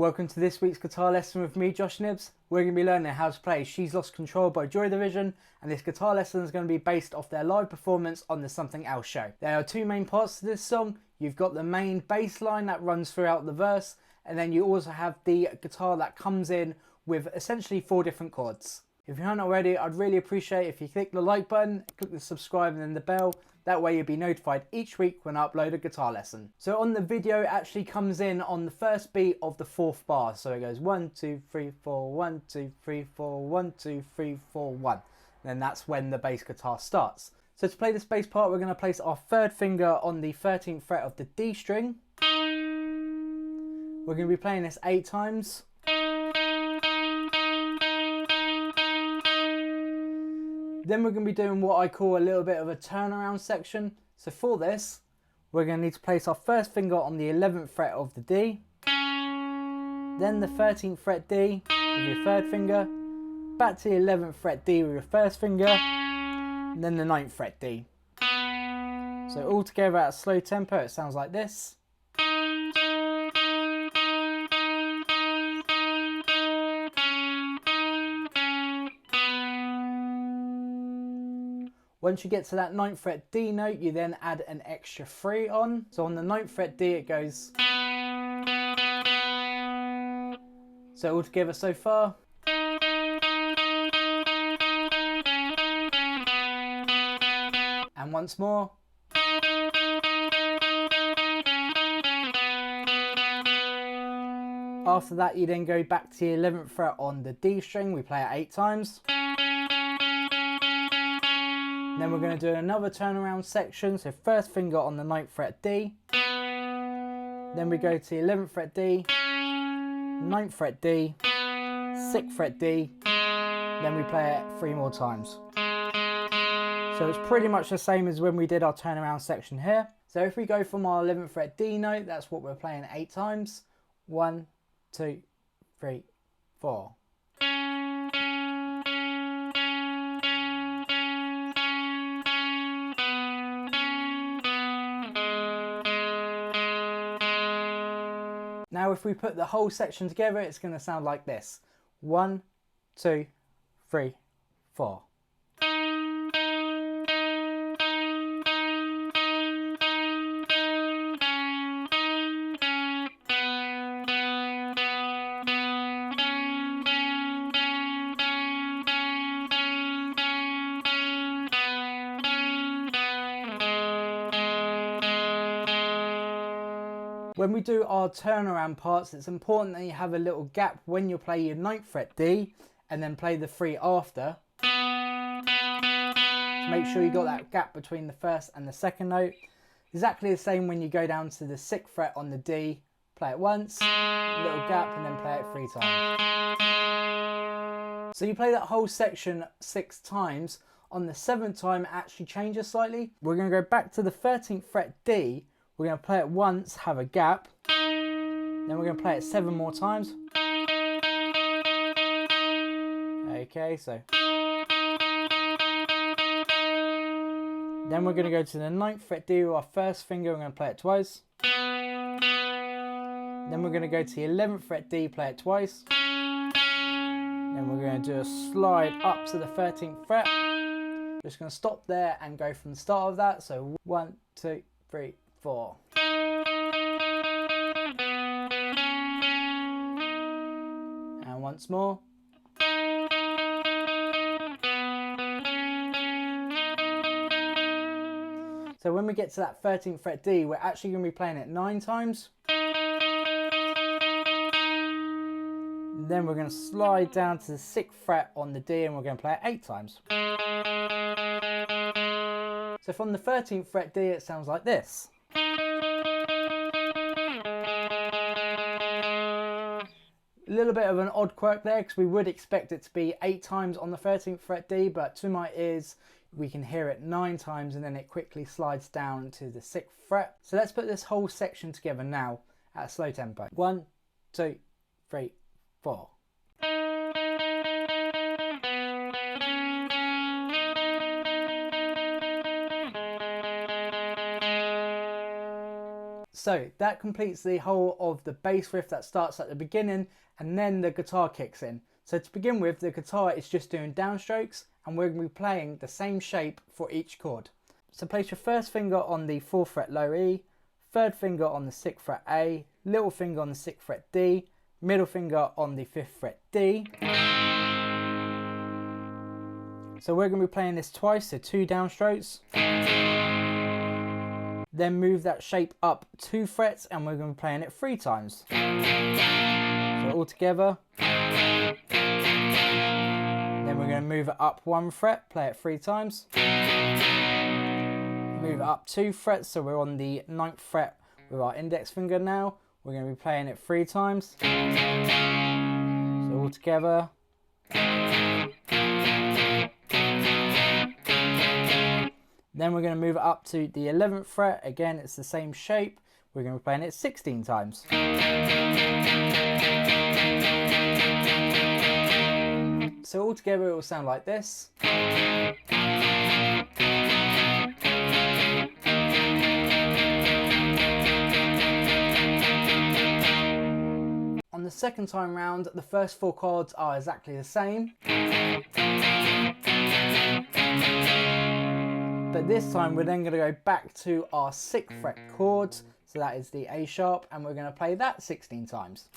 Welcome to this week's guitar lesson with me, Josh Nibbs. We're going to be learning how to play She's Lost Control by Joy Division, and this guitar lesson is going to be based off their live performance on the Something Else show. There are two main parts to this song. You've got the main bass line that runs throughout the verse, and then you also have the guitar that comes in with essentially 4 different chords. If you haven't already, I'd really appreciate if you click the like button, click the subscribe and then the bell. That way you'll be notified each week when I upload a guitar lesson. So on the video, it actually comes in on the first beat of the 4th bar. So it goes 1, 2, 3, 4, 1, 2, 3, 4, 1, 2, 3, 4, 1. And then that's when the bass guitar starts. So to play this bass part, we're going to place our 3rd finger on the 13th fret of the D string. We're going to be playing this 8 times. Then we're going to be doing what I call a little bit of a turnaround section. So for this, we're going to need to place our 1st finger on the 11th fret of the D, then the 13th fret D with your 3rd finger, back to the 11th fret D with your 1st finger, and then the 9th fret D. So all together at a slow tempo, it sounds like this. Once you get to that 9th fret D note, you then add an extra 3 on. So on the 9th fret D, it goes. So all together so far. And once more. After that, you then go back to the 11th fret on the D string. We play it 8 times. Then we're going to do another turnaround section, so 1st finger on the 9th fret D, then we go to the 11th fret D, 9th fret D, 6th fret D, then we play it 3 more times. So it's pretty much the same as when we did our turnaround section here. So if we go from our 11th fret D note, that's what we're playing 8 times. 1, 2, 3, 4. Now if we put the whole section together, it's going to sound like this. 1, 2, 3, 4. When we do our turnaround parts, it's important that you have a little gap when you play your 9th fret D and then play the 3 after. So make sure you got that gap between the 1st and the 2nd note. Exactly the same when you go down to the 6th fret on the D, play it once, little gap, and then play it 3 times. So you play that whole section 6 times. On the 7th time, it actually changes slightly. We're going to go back to the 13th fret D. We're going to play it once, have a gap, then we're going to play it 7 more times. Okay, so. Then we're going to go to the 9th fret D with our 1st finger, we're going to play it twice. Then we're going to go to the 11th fret D, play it twice. Then we're going to do a slide up to the 13th fret. Just going to stop there and go from the start of that. So 1, 2, 3, 4. And once more. So when we get to that 13th fret D, we're actually going to be playing it 9 times. Then we're going to slide down to the 6th fret on the D and we're going to play it 8 times. So from the 13th fret D, it sounds like this. A little bit of an odd quirk there because we would expect it to be 8 times on the 13th fret D, but to my ears we can hear it 9 times and then it quickly slides down to the 6th fret. So let's put this whole section together now at a slow tempo. 1, 2, 3, 4. So that completes the whole of the bass riff that starts at the beginning, and then the guitar kicks in. So to begin with, the guitar is just doing downstrokes, and we're going to be playing the same shape for each chord. So place your first finger on the 4th fret low E, third finger on the 6th fret A, little finger on the 6th fret D, middle finger on the 5th fret D. So we're going to be playing this twice, so 2 downstrokes. Then move that shape up 2 frets, and we're going to be playing it 3 times. So all together. Then we're going to move it up 1 fret, play it 3 times. Move it up 2 frets, so we're on the 9th fret with our index finger now. We're going to be playing it 3 times. So all together. Then we're going to move it up to the 11th fret. Again, it's the same shape. We're going to be playing it 16 times. So all together it will sound like this. On the second time round, the first 4 chords are exactly the same. But this time we're then going to go back to our 6th fret chords, so that is the A sharp, and we're going to play that 16 times.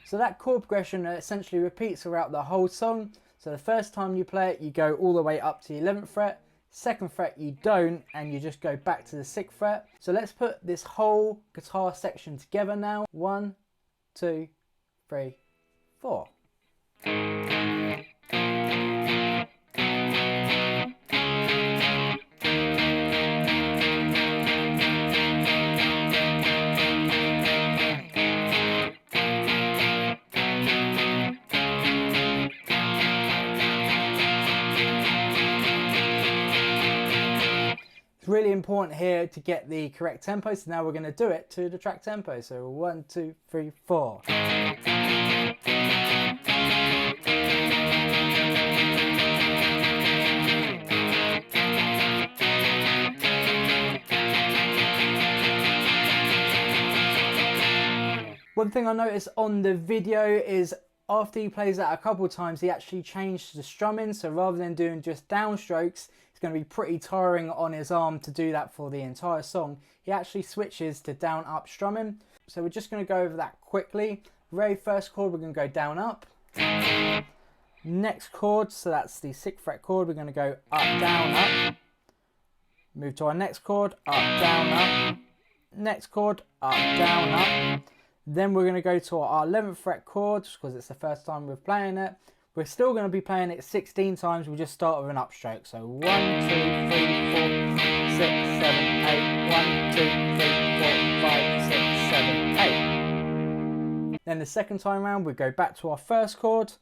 So that chord progression essentially repeats throughout the whole song. So the first time you play it, you go all the way up to the 11th fret, 2nd fret you don't, and you just go back to the 6th fret. So let's put this whole guitar section together now. 1, 2, 3, 4. It's really important here to get the correct tempo, so now we're going to do it to the track tempo. So 1, 2, 3, 4. One thing I noticed on the video is after he plays that a couple of times, he actually changed the strumming. So rather than doing just downstrokes, it's going to be pretty tiring on his arm to do that for the entire song. He actually switches to down up strumming. So we're just going to go over that quickly. Very first chord, we're going to go down up. Next chord, so that's the 6th fret chord, we're going to go up, down, up. Move to our next chord, up, down, up. Next chord, up, down, up. Then we're going to go to our 11th fret chord, because it's the first time we're playing it. We're still going to be playing it 16 times, we'll just start with an upstroke. So 1, 2, 3, 4, 6, 7, 8. 1, 2, 3, 4, 5, 6, 7, 8. Then the second time round, we go back to our first chord,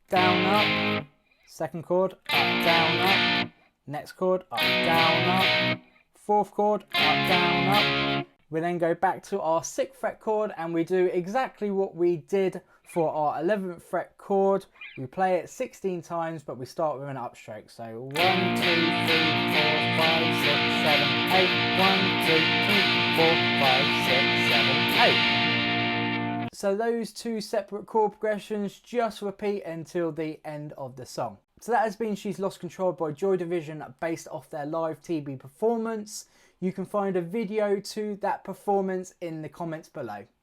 down, up. Second chord, up, down, up. Next chord, up, down, up. Fourth chord, up, down, up. We then go back to our 6th fret chord, and we do exactly what we did for our 11th fret chord. We play it 16 times, but we start with an upstroke. So 1, 2, 3, 4, 5, 6, 7, 8. 1, 2, 3, 4, 5, 6, 7, 8. So those 2 separate chord progressions just repeat until the end of the song. So that has been She's Lost Control by Joy Division, based off their live TB performance. You can find a video to that performance in the comments below.